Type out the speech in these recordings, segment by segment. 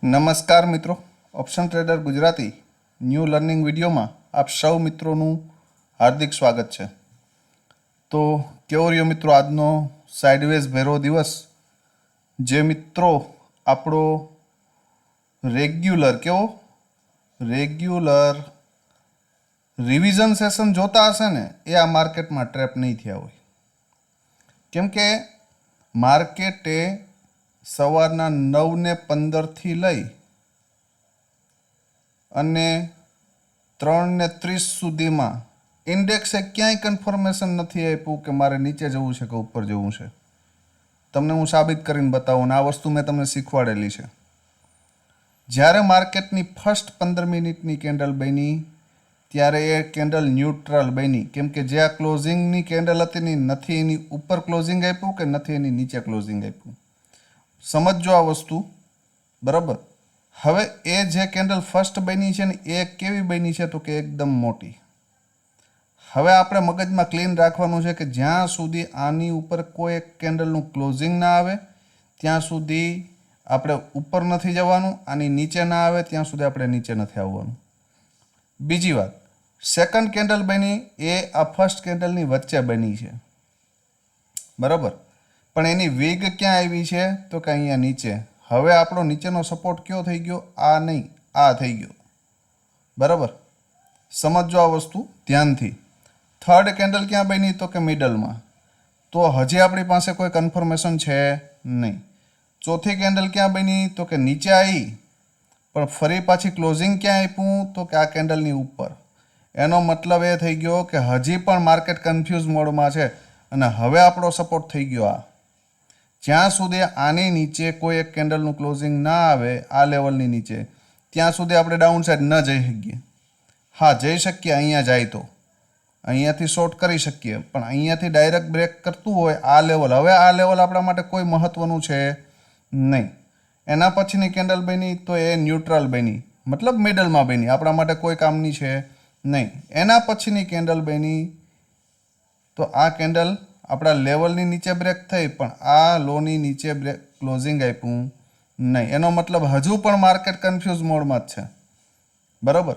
નમસ્કાર મિત્રો, option trader Gujarati new learning વિડીયોમાં આપ સૌ મિત્રોનું હાર્દિક સ્વાગત છે। તો કેવો રહ્યો મિત્રો આજનો સાઇડવેઝ ભેરો દિવસ? જે મિત્રો આપણો રેગ્યુલર રિવિઝન સેશન જોતા હશે ને એ આ માર્કેટમાં ટ્રેપ નહીં થયા હોય, કેમ કે માર્કેટે સવારના 9:15 લઈ અને 3:30 સુધીમાં ઇન્ડેક્સે ક્યાંય કન્ફર્મેશન નથી આપ્યું કે મારે નીચે જવું છે કે ઉપર જવું છે। તમને હું સાબિત કરીને બતાવું, આ વસ્તુ મેં તમને શીખવાડેલી છે। જ્યારે માર્કેટની ફર્સ્ટ 15 મિનિટની કેન્ડલ બની ત્યારે એ કેન્ડલ ન્યુટ્રલ બની, કેમ કે જે આ ક્લોઝિંગની કેન્ડલ હતી ને નથી એની ઉપર ક્લોઝિંગ આપ્યું કે નથી એની નીચે ક્લોઝિંગ આપ્યું। સમજો આ વસ્તુ, બરાબર। હવે એ જે કેન્ડલ ફર્સ્ટ બની છે ને એ કેવી બની છે તો કે એકદમ મોટી। હવે આપણે મગજમાં ક્લીન રાખવાનું છે કે જ્યાં સુધી આની ઉપર કોઈ એક કેન્ડલનું ક્લોઝિંગ ના આવે ત્યાં સુધી આપણે ઉપર નથી જવાનું, આની નીચે ના આવે ત્યાં સુધી આપણે નીચે નથી આવવાનું। બીજી વાત, સેકન્ડ કેન્ડલ બની એ આ ફર્સ્ટ કેન્ડલની વચ્ચે બની છે, બરાબર, પણ એની વેગ ક્યાં આવી છે તો કે અહીંયા નીચે। હવે આપણો નીચેનો સપોર્ટ કયો થઈ ગયો? આ નહીં, આ થઈ ગયો, બરાબર। સમજો આ વસ્તુ ધ્યાનથી। થર્ડ કેન્ડલ ક્યાં બની તો કે મિડલમાં, તો હજી આપણી પાસે કોઈ કન્ફર્મેશન છે નહીં। ચોથી કેન્ડલ ક્યાં બની તો કે નીચે આવી, પણ ફરી પાછી ક્લોઝિંગ ક્યાં આપ્યું તો કે આ કેન્ડલની ઉપર। એનો મતલબ એ થઈ ગયો કે હજી પણ માર્કેટ કન્ફ્યુઝ મોડમાં છે અને હવે આપણો સપોર્ટ થઈ ગયો આ। જ્યાં સુધી આની નીચે કોઈ એક કેન્ડલનું ક્લોઝિંગ ના આવે આ લેવલની નીચે ત્યાં સુધી આપણે ડાઉન સાઈડ ન જઈ શકીએ। હા, જઈ શકીએ, અહીંયા જાય તો અહીંયાથી શોર્ટ કરી શકીએ, પણ અહીંયાથી ડાયરેક્ટ બ્રેક કરતું હોય આ લેવલ, હવે આ લેવલ આપણા માટે કોઈ મહત્વનું છે નહીં। એના પછીની કેન્ડલ બની તો એ ન્યુટ્રલ બની, મતલબ મિડલમાં બની, આપણા માટે કોઈ કામની છે નહીં। એના પછીની કેન્ડલ બની તો આ કેન્ડલ આપણા લેવલની નીચે બ્રેક થઈ પણ આ લોની નીચે બ્રેક ક્લોઝિંગ આપ્યું નહીં। એનો મતલબ હજુ પણ માર્કેટ કન્ફ્યુઝ મોડમાં જ છે, બરાબર।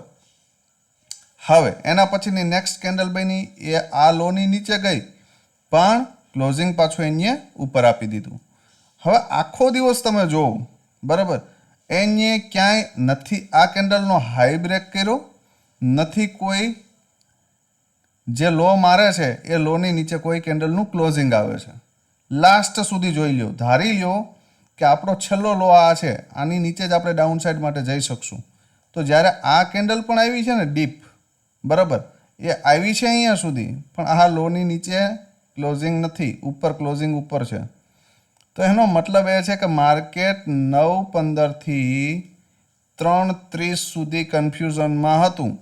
હવે એના પછીની નેક્સ્ટ કેન્ડલ બની એ આ લોની નીચે ગઈ પણ ક્લોઝિંગ પાછું એને ઉપર આપી દીધું। હવે આખો દિવસ તમે જોવો, બરાબર, એને ક્યાંય નથી આ કેન્ડલનો હાઈ બ્રેક કર્યો, નથી કોઈ જે લો મારે છે એ લોની નીચે કોઈ કેન્ડલનું ક્લોઝિંગ આવે છે। લાસ્ટ સુધી જોઈ લ્યો, ધારી લ્યો કે આપણો છેલ્લો લો આ છે, આની નીચે જ આપણે ડાઉન સાઈડ માટે જઈ શકશું। તો જ્યારે આ કેન્ડલ પણ આવી છે ને ડીપ, બરાબર, એ આવી છે અહીંયા સુધી પણ આ લોની નીચે ક્લોઝિંગ નથી, ઉપર ક્લોઝિંગ ઉપર છે। તો એનો મતલબ એ છે કે માર્કેટ 9:15 3:30 સુધી કન્ફ્યુઝનમાં હતું।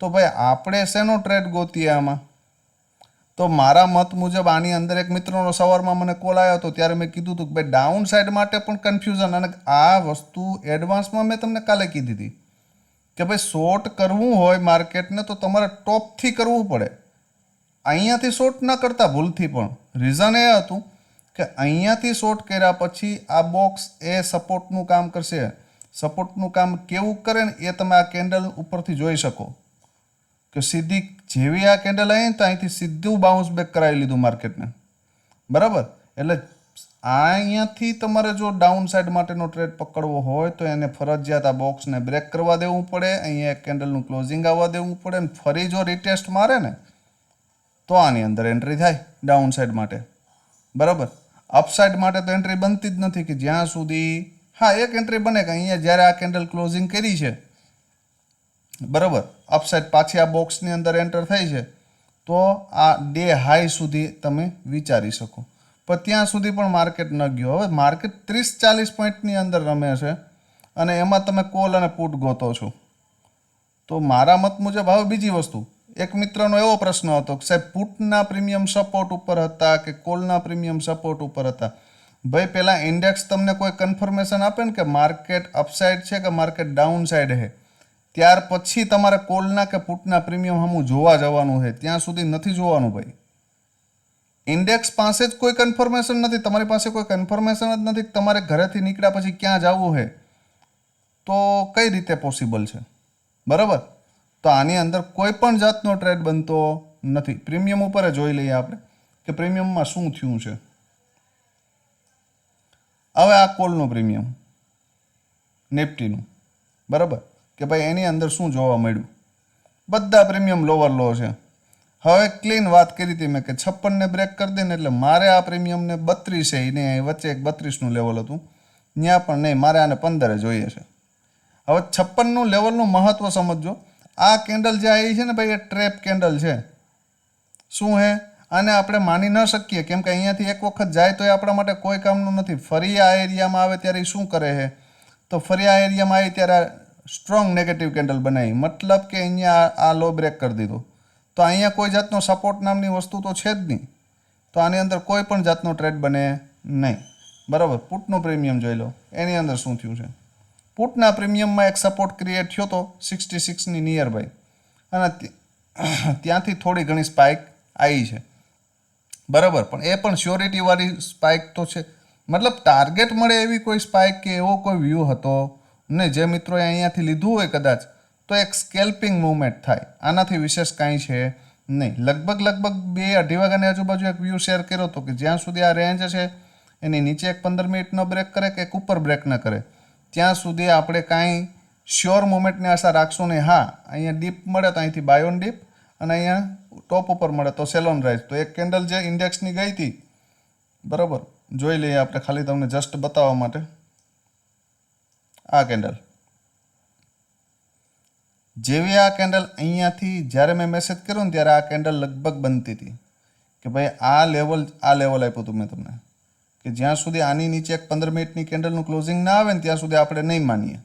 તો ભાઈ આપણે શેનો ટ્રેડ ગોતીએ આમાં? તો મારા મત મુજબ આની અંદર એક મિત્રનો સવારમાં મને કોલ આવ્યો હતો, ત્યારે મેં કીધું હતું કે ભાઈ ડાઉન સાઈડ માટે પણ કન્ફ્યુઝન, અને આ વસ્તુ એડવાન્સમાં મેં તમને કાલે કીધી હતી કે ભાઈ શોર્ટ કરવું હોય માર્કેટને તો તમારે ટોપથી કરવું પડે, અહીંયાથી શોર્ટ ન કરતા ભૂલથી પણ। રીઝન એ હતું કે અહીંયાથી શોર્ટ કર્યા પછી આ બોક્સ એ સપોર્ટનું કામ કરશે। સપોર્ટનું કામ કેવું કરે ને એ તમે આ કેન્ડલ ઉપરથી જોઈ શકો કે સીધી જેવી આ કેન્ડલ આવી તો અહીંથી સીધું બાઉન્સ બેક કરાવી લીધું માર્કેટને, બરાબર। એટલે અહીંયાથી તમારે જો ડાઉન સાઈડ માટેનો ટ્રેડ પકડવો હોય તો એને ફરજિયાત આ બોક્સને બ્રેક કરવા દેવું પડે, અહીંયા એક કેન્ડલનું ક્લોઝિંગ આવવા દેવું પડે, અને ફરી જો રિટેસ્ટ મારે ને તો આની અંદર એન્ટ્રી થાય ડાઉન સાઈડ માટે, બરાબર। અપસાઇડ માટે તો એન્ટ્રી બનતી જ નથી કે જ્યાં સુધી, હા એક એન્ટ્રી બને કે અહીંયા જ્યારે આ કેન્ડલ ક્લોઝિંગ કરી છે, બરાબર, અપસાઇડ પાછી આ બોક્સની અંદર એન્ટર થઈ છે તો આ ડે હાઈ સુધી તમે વિચારી શકો, પણ ત્યાં સુધી પણ માર્કેટ ન ગયો। હવે માર્કેટ 30-40 પોઈન્ટની અંદર રમે છે અને એમાં તમે કોલ અને પુટ ગોતો છો। તો મારા મત મુજબ હવે બીજી વસ્તુ, એક મિત્રનો એવો પ્રશ્ન હતો કે સાહેબ પુટના પ્રીમિયમ સપોર્ટ ઉપર હતા કે કોલના પ્રીમિયમ સપોર્ટ ઉપર હતા? ભાઈ પહેલાં ઇન્ડેક્સ તમને કોઈ કન્ફર્મેશન આપે ને કે માર્કેટ અપસાઇડ છે કે માર્કેટ ડાઉન સાઈડ છે, ત્યાર પછી તમારે કોલના કે પુટના પ્રીમિયમ હમું જોવા જવાનું છે, ત્યાં સુધી નથી જોવાનું ભાઈ। ઇન્ડેક્સ પાસે જ કોઈ કન્ફર્મેશન નથી, તમારી પાસે કોઈ કન્ફર્મેશન જ નથી, તમારે ઘરેથી નીકળ્યા પછી ક્યાં જવું છે તો કઈ રીતે પોસિબલ છે? બરાબર, તો આની અંદર કોઈ પણ જાતનો ટ્રેડ બનતો નથી. પ્રીમિયમ ઉપર જોઈ લઈએ આપણે કે પ્રીમિયમમાં શું થયું છે. હવે આ કોલનું પ્રીમિયમ નિફ્ટીનું, બરાબર, કે ભાઈ એની અંદર શું જોવા મળ્યું? બધા પ્રીમિયમ લોવર લો છે. હવે ક્લીન વાત કરી હતી મેં કે 56 ને બ્રેક કરી દે ને એટલે મારે આ પ્રીમિયમને 32 છે, એને વચ્ચે એક 32નું લેવલ હતું, ત્યાં પણ નહીં, મારે આને 15 જોઈએ છે. હવે 56નું લેવલનું મહત્વ સમજજો. આ કેન્ડલ જે આવી છે ને ભાઈ, એ ટ્રેપ કેન્ડલ છે. શું હે? આને આપણે માની ન શકીએ, કેમ કે અહીંયાથી એક વખત જાય તો એ આપણા માટે કોઈ કામનું નથી. ફરી આ એરિયામાં આવે ત્યારે એ શું કરે છે? તો ફરી આ એરિયામાં આવી ત્યારે સ્ટ્રોંગ નેગેટિવ કેન્ડલ બનાવી, મતલબ કે અહીંયા આ લો બ્રેક કરી દીધો. તો અહીંયા કોઈ જાતનો સપોર્ટ નામની વસ્તુ તો છે જ નહીં. તો આની અંદર કોઈ પણ જાતનો ટ્રેડ બને નહીં. બરાબર, પુટનું પ્રીમિયમ જોઈ લો, એની અંદર શું થયું છે. પુટના પ્રીમિયમમાં એક સપોર્ટ ક્રિએટ થયો હતો 66ની નિયર બાય, અને ત્યાંથી થોડી ઘણી સ્પાઇક આવી છે. બરાબર, પણ એ પણ શ્યોરિટીવાળી સ્પાઇક તો છે, મતલબ ટાર્ગેટ મળે એવી કોઈ સ્પાઇક કે એવો કોઈ વ્યૂ હતો નહીં. જે મિત્રોએ અહીંયાથી લીધું હોય કદાચ તો એક સ્કેલ્પિંગ મૂવમેન્ટ થાય, આનાથી વિશેષ કાંઈ છે નહીં. લગભગ 2-2:30 વાગ્યાની આજુબાજુ એક વ્યૂ શેર કર્યો હતો કે જ્યાં સુધી આ રેન્જ છે એની નીચે એક 15 મિનિટ ન બ્રેક કરે કે એક ઉપર બ્રેક ન કરે ત્યાં સુધી આપણે કાંઈ શ્યોર મૂવમેન્ટની આશા રાખશું નહીં. હા, અહીંયા ડીપ મળે તો અહીંથી બાય ઓન ડીપ, અને અહીંયા ટોપ ઉપર મળે તો સેલ ઓન રાઇઝ. તો એક કેન્ડલ જે ઇન્ડેક્સની ગઈ હતી, બરાબર, જોઈ લઈએ આપણે ખાલી તમને જસ્ટ બતાવવા માટે. આ કેન્ડલ જેવી આ કેન્ડલ અહીંયાથી જ્યારે મેં મેસેજ કર્યો ને ત્યારે આ કેન્ડલ લગભગ બનતી હતી કે ભાઈ આ લેવલ આપ્યું હતું મેં તમને કે જ્યાં સુધી આની નીચે એક 15 મિનિટની કેન્ડલનું ક્લોઝિંગ ના આવે ને ત્યાં સુધી આપણે નહીં માનીએ.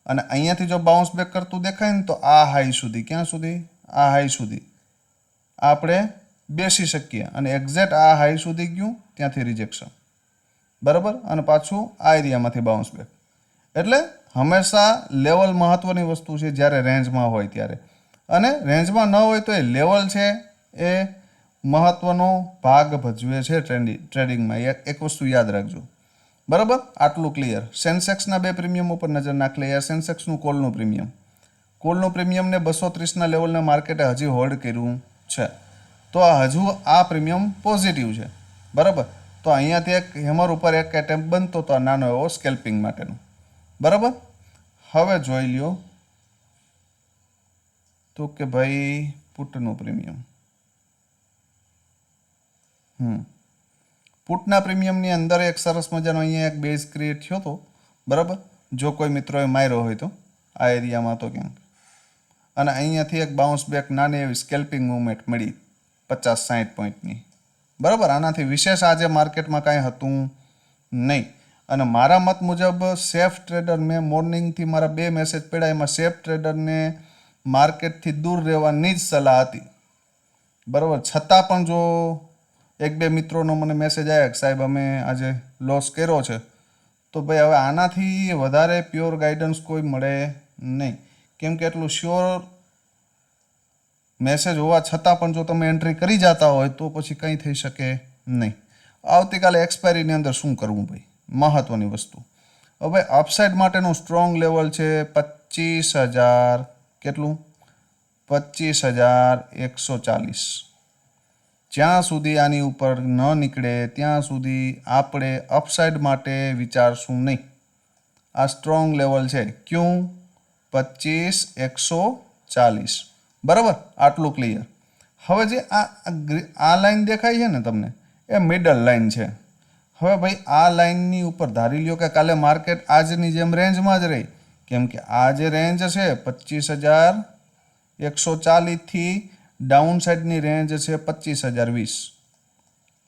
અને અહીંયાથી જો બાઉન્સ બેક કરતું દેખાય ને તો આ હાઈ સુધી, ક્યાં સુધી? આ હાઈ સુધી આપણે બેસી શકીએ, અને એક્ઝેક્ટ આ હાઈ સુધી ગયું ત્યાંથી રિજેક્શન, બરાબર, અને પાછું આ એરિયામાંથી બાઉન્સ બેક. એટલે હંમેશા લેવલ મહત્ત્વની વસ્તુ છે જ્યારે રેન્જમાં હોય ત્યારે, અને રેન્જમાં ન હોય તો એ લેવલ છે એ મહત્ત્વનો ભાગ ભજવે છે ટ્રેડિંગમાં. એક વસ્તુ યાદ રાખજો, બરાબર. આટલું ક્લિયર. સેન્સેક્સના 2 પ્રીમિયમ ઉપર નજર નાખ લઈએ. સેન્સેક્સનું કોલનું પ્રીમિયમને 230ના લેવલના માર્કેટે હજી હોલ્ડ કર્યું છે, તો હજુ આ પ્રીમિયમ પોઝિટિવ છે, બરાબર. તો અહીંયાથી એક હેમર ઉપર એક એટેમ્પ બનતો તો નાનો એવો સ્કેલ્પિંગ માટેનો, બરાબર. હવે જોઈ લ્યો તો કે ભાઈ પુટનું પ્રીમિયમ, પુટના પ્રીમિયમની અંદર એક સરસ મજાનો અહીંયા એક બેઝ ક્રિએટ થયો હતો, બરાબર. જો કોઈ મિત્રોએ માર્યો હોય તો આ એરિયામાં તો ક્યાંક, અને અહીંયાથી એક બાઉન્સ બેક નાની એવી સ્કેલ્પિંગ મૂવમેન્ટ મળી 50-60 પોઈન્ટની, બરાબર. આનાથી વિશેષ આજે માર્કેટમાં કાંઈ હતું નહીં. અને મારા મત મુજબ સેફ ટ્રેડર, મેં મોર્નિંગથી મારા 2 મેસેજ પડ્યા, એમાં સેફ ટ્રેડરને માર્કેટથી દૂર રહેવાની જ સલાહ હતી, બરાબર. છતાં પણ જો 1-2 મિત્રોનો મને મેસેજ આવ્યા કે સાહેબ અમે આજે લોસ કર્યો છે, તો ભાઈ હવે આનાથી વધારે પ્યોર ગાઈડન્સ કોઈ મળે નહીં, કેમ કે એટલું શ્યોર મેસેજ હોવા છતાં પણ જો તમે એન્ટ્રી કરી જતા હોય તો પછી કંઈ થઈ શકે નહીં. આવતીકાલે એક્સપાયરીની અંદર શું કરવું ભાઈ, મહત્ત્વની વસ્તુ. હવે અપસાઇડ માટેનું સ્ટ્રોંગ લેવલ છે 25,000, કેટલું? 25,140. જ્યાં સુધી આની ઉપર ન નીકળે ત્યાં સુધી આપણે અપસાઇડ માટે વિચારશું નહીં. આ સ્ટ્રોંગ લેવલ છે, ક્યું? 25,140, બરાબર. આટલું ક્લિયર. હવે જે આ લાઈન દેખાય છે ને તમને, એ મિડલ લાઈન છે. હવે ભાઈ આ લાઈનની ઉપર ધારી લ્યો કે કાલે માર્કેટ આજની જેમ રેન્જમાં જ રહી, કેમ કે આ જે રેન્જ છે 25,140થી ડાઉન સાઈડની રેન્જ છે 25,020,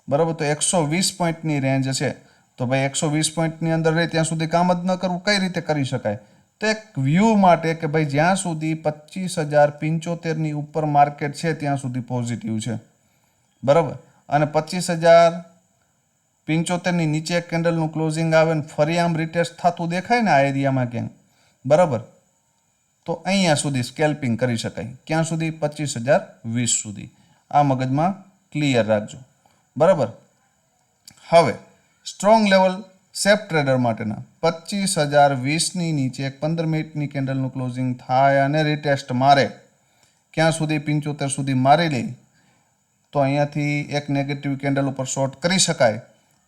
બરાબર. તો 120 પોઈન્ટની રેન્જ છે, તો ભાઈ 120 પોઈન્ટની અંદર રહે ત્યાં સુધી કામ જ ન કરવું કઈ રીતે કરી શકાય? તો એક વ્યૂ માટે કે ભાઈ જ્યાં સુધી 25,075ની ઉપર માર્કેટ છે ત્યાં સુધી પોઝિટિવ છે, બરાબર. અને 25,075ની નીચે એક કેન્ડલનું ક્લોઝિંગ આવે ને ફરી આમ રિટેસ્ટ થતું દેખાય ને આ એરિયામાં ક્યાંક, બરાબર, તો અહીંયા સુધી સ્કેલ્પિંગ કરી શકાય. ક્યાં સુધી? 25,020 સુધી. આ મગજમાં ક્લિયર રાખજો, બરાબર. હવે સ્ટ્રોંગ લેવલ સેફ ટ્રેડર માટેના 25,020ની નીચે એક 15 મિનિટની કેન્ડલનું ક્લોઝિંગ થાય અને રીટેસ્ટ મારે, ક્યાં સુધી 75 સુધી મારી લે, તો અહીંયાથી એક નેગેટિવ કેન્ડલ ઉપર શોર્ટ કરી શકાય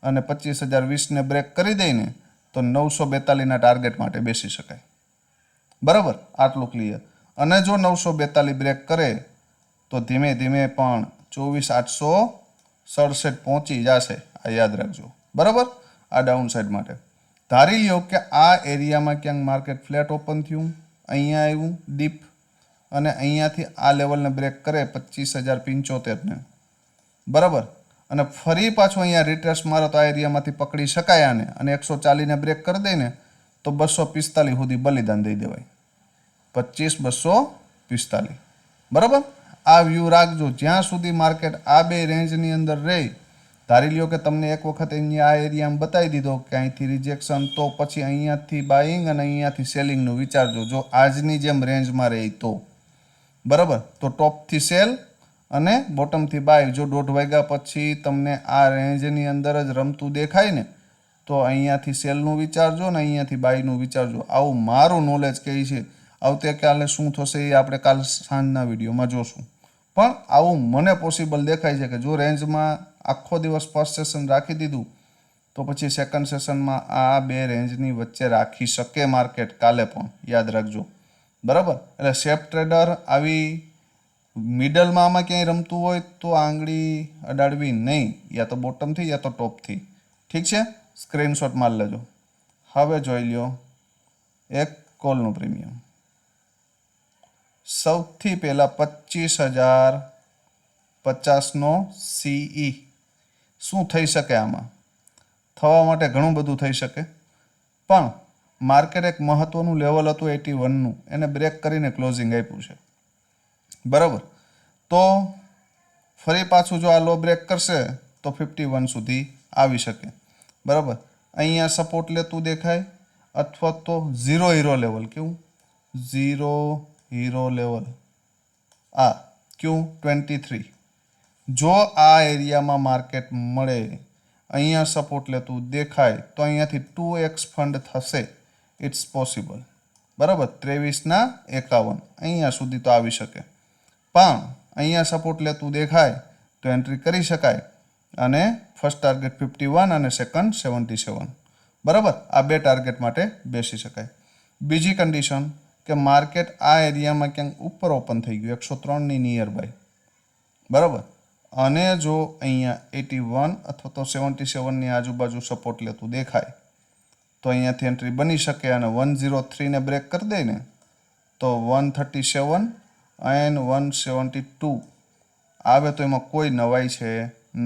અને 25,020ને બ્રેક કરી દઈને તો 942ના ટાર્ગેટ માટે બેસી શકાય. બરાબર, આટલું ક્લિયર. અને જો 942 બ્રેક કરે તો ધીમે ધીમે પણ 24,867 પહોંચી જશે. આ યાદ રાખજો. બરાબર, આ ડાઉન સાઇડ માટે ધારી લ્યો કે આ એરિયામાં ક્યાંક માર્કેટ ફ્લેટ ઓપન થયું, અહીંયા આવ્યું ડીપ અને અહીંયાથી આ લેવલને બ્રેક કરે 25,075ને. બરાબર, અને ફરી પાછું અહીંયા રિટ્રેસ મારો તો આ એરિયામાંથી પકડી શકાય આને અને 140ને બ્રેક કરી દઈને તો 245 સુધી બલિદાન દઈ દેવાય. 25,245. બરાબર, આ વ્યૂ રાખજો. જ્યાં સુધી માર્કેટ આ બે રેન્જની અંદર રહે, ધારી લ્યો કે તમને એક વખત અહીંયા આ એરિયામાં બતાવી દીધો કે અહીંથી રિજેક્શન, તો પછી અહીંયાથી બાઇંગ અને અહીંયાથી સેલિંગનું વિચારજો. જો આજની જેમ રેન્જમાં રહે તો બરાબર, તો ટોપથી સેલ અને બોટમથી બાય. જો 1:30 વાગ્યા પછી તમને આ રેન્જની અંદર જ રમતું દેખાય ને તો અહીંયાથી સેલનું વિચારજો ને અહીંયાથી બાયનું વિચારજો. આવું મારું નોલેજ કહે છે. આવતીકાલે શું થશે એ આપણે કાલ સાંજના વિડીયોમાં જોશું. પણ આવું મને પોસિબલ દેખાય છે કે જો રેન્જમાં આખો દિવસ ફર્સ્ટ સેશન રાખી દીધું તો પછી સેકન્ડ સેશનમાં આ બે રેન્જની વચ્ચે રાખી શકે માર્કેટ કાલે પણ. યાદ રાખજો. બરાબર, એટલે સેફ ટ્રેડર આવી મિડલમાં આમાં ક્યાંય રમતું હોય તો આંગળી અડાડવી નહીં, યા તો બોટમથી યા તો ટોપથી. ઠીક છે, સ્ક્રીનશોટ મારી લેજો. હવે જોઈ લ્યો એક કોલનું પ્રીમિયમ. સૌથી પહેલાં 25,050નો CE. શું થઈ શકે આમાં? થવા માટે ઘણું બધું થઈ શકે, પણ માર્કેટ એક મહત્ત્વનું લેવલ હતું 81નું, એને બ્રેક કરીને ક્લોઝિંગ આપ્યું છે. બરાબર, તો ફરી પાછું જો આ લો બ્રેક કરશે તો 51 સુધી આવી શકે. બરાબર, અહીંયા સપોર્ટ લેતું દેખાય અથવા તો 0 હીરો લેવલ. કેવું 0 હીરો લેવલ? આ Q23. જો આ એરિયામાં માર્કેટ મળે, અહીંયા સપોર્ટ લેતું દેખાય તો અહીંયાથી 2x ફંડ થશે. It's possible. બરાબર, 23,51 અહીંયા સુધી તો આવી શકે. પણ અહીંયા સપોર્ટ લેતું દેખાય તો એન્ટ્રી કરી શકાય અને ફર્સ્ટ ટાર્ગેટ 51 અને સેકન્ડ 77. બરાબર, આ બે ટાર્ગેટ માટે બેસી શકાય. બીજી કન્ડિશન કે માર્કેટ આ એરિયામાં ક્યાંક ઉપર ઓપન થઈ ગયું 103ની નિયર બાય. બરાબર, અને જો અહીંયા 81 અથવા તો 77ની આજુબાજુ સપોર્ટ લેતું દેખાય તો અહીંયાથી એન્ટ્રી બની શકે અને 103ને બ્રેક કરી દે ને તો 137 એન્ડ 172 આવે તો એમાં કોઈ નવાઈ છે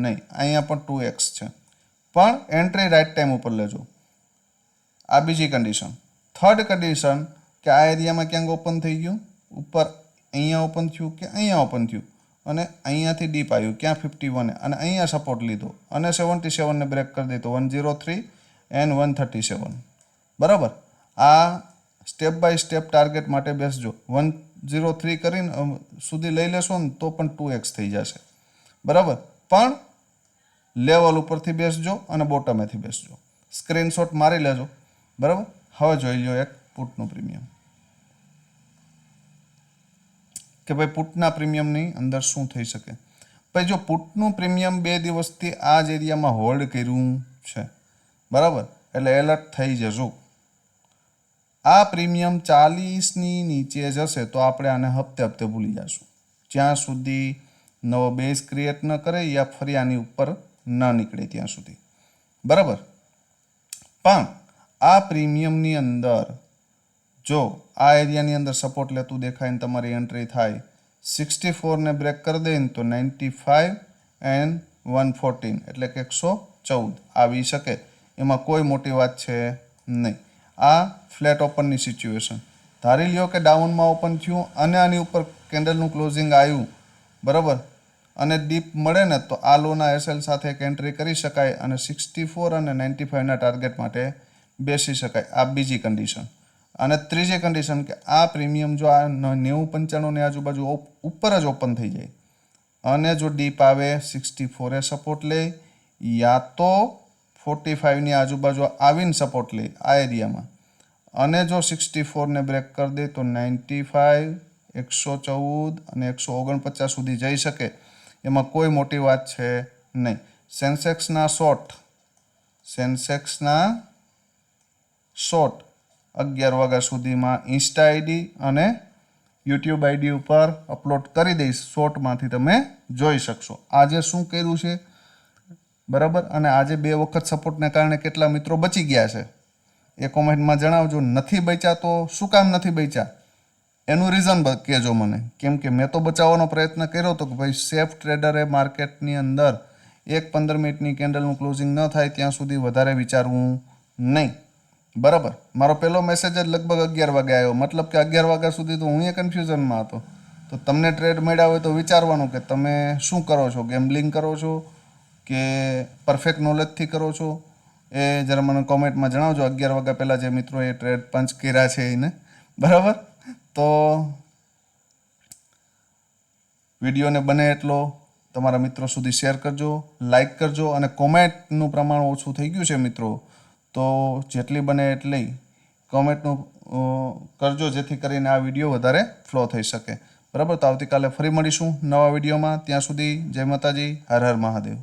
નહીં. અહીંયા પણ 2x છે, પણ એન્ટ્રી રાઇટ ટાઈમ ઉપર લેજો. આ બીજી કન્ડિશન. થર્ડ કન્ડિશન કે આ એરિયામાં ક્યાંક ઓપન થઈ ગયું, ઉપર અહીંયા ઓપન થયું કે અહીંયા ઓપન થયું અને અહીંયાથી ડીપ આવ્યું ક્યાં 51 અને અહીંયા સપોર્ટ લીધો અને 77ને બ્રેક કરી દીધો 103 એન્ડ 137. બરાબર, આ સ્ટેપ બાય સ્ટેપ ટાર્ગેટ માટે બેસજો. 103 કરીને સુધી લઈ લેશો ને તો પણ 2x થઈ જશે. બરાબર, પણ લેવલ ઉપરથી બેસજો અને બોટમેથી બેસજો. સ્ક્રીનશોટ મારી લેજો. બરાબર, હવે જોઈ લો એક પુટનું પ્રીમિયમ કે ભાઈ પુટના પ્રીમિયમની અંદર શું થઈ શકે. ભાઈ જો પુટનું પ્રીમિયમ 2 દિવસથી આ જ એરિયામાં હોલ્ડ કર્યું છે, બરાબર, એટલે એલર્ટ થઈ જજો. આ પ્રીમિયમ 40ની નીચે જશે તો આપણે આને હપ્તે હપ્તે ભૂલી જશું, જ્યાં સુધી નવો બેઝ ક્રિએટ ન કરે યા ફરી આની ઉપર ન નીકળે ત્યાં સુધી. બરાબર, પણ આ પ્રીમિયમની અંદર જો આ એરિયાની અંદર સપોર્ટ લેતું દેખાય ને તમારી એન્ટ્રી થાય 64ને બ્રેક કરી દે ને તો 95 એન્ડ 114 એટલે કે 114 આવી શકે. એમાં કોઈ મોટી વાત છે નહીં. આ ફ્લેટ ઓપનની સિચ્યુએશન. ધારી લ્યો કે ડાઉનમાં ઓપન થયું અને આની ઉપર કેન્ડલનું ક્લોઝિંગ આવ્યું, બરાબર, અને ડીપ મળે ને તો આ લોના એસએલ સાથે એક એન્ટ્રી કરી શકાય અને 64 અને 95ના ટાર્ગેટ માટે બેસી શકાય. આ બીજી કન્ડિશન. અને ત્રીજી કન્ડિશન કે આ પ્રીમિયમ જો આ 90-95ની આજુબાજુ ઉપર જ ઓપન થઈ જાય અને જો ડીપ આવે 64એ સપોર્ટ લે યા તો 45ની આજુબાજુ આવીને સપોર્ટ લે આ એરિયામાં, અને જો 64ને બ્રેક કરી દે તો 95, 114 અને 149 સુધી જઈ શકે, એમાં કોઈ મોટી વાત છે નહીં. સેન્સેક્સના શોર્ટ 11 વાગ્યા સુધીમાં ઇન્સ્ટા આઈડી અને યુટ્યુબ આઈડી ઉપર અપલોડ કરી દઈશ. શોર્ટમાંથી તમે જોઈ શકશો આજે શું કર્યું છે, બરાબર. અને આજે 2 વખત સપોર્ટને કારણે કેટલા મિત્રો બચી ગયા છે એ કોમેન્ટમાં જણાવજો. નથી બચ્યા તો શું કામ નથી બચ્યા એનું રીઝન કહેજો મને, કેમ કે મેં તો બચાવવાનો પ્રયત્ન કર્યો હતો કે ભાઈ સેફ ટ્રેડરે માર્કેટની અંદર 15 મિનિટની કેન્ડલનું ક્લોઝિંગ ન થાય ત્યાં સુધી વધારે વિચારવું નહીં, બરાબર. મારો પહેલો મેસેજ જ લગભગ 11 વાગે આવ્યો, મતલબ કે 11 વાગ્યા સુધી તો હું એ કન્ફ્યુઝનમાં હતો. તો તમને ટ્રેડ મળ્યા હોય તો વિચારવાનું કે તમે શું કરો છો, ગેમ્બલિંગ કરો છો કે પરફેક્ટ નોલેજથી કરો છો, એ જરા મને કોમેન્ટમાં જણાવજો. 11 વાગ્યા પહેલાં જે મિત્રોએ ટ્રેડ પંચ કર્યા છે એને, બરાબર. તો વિડીયોને બને એટલો તમારા મિત્રો સુધી શેર કરજો, લાઈક કરજો, અને કોમેન્ટનું પ્રમાણ ઓછું થઈ ગયું છે મિત્રો, તો જેટલી બને એટલી કોમેન્ટનું કરજો જેથી કરીને આ વિડીયો વધારે ફ્લો થઈ શકે, બરાબર. તો આવતીકાલે ફરી મળીશું નવા વિડીયોમાં. ત્યાં સુધી જય માતાજી, હર હર મહાદેવ.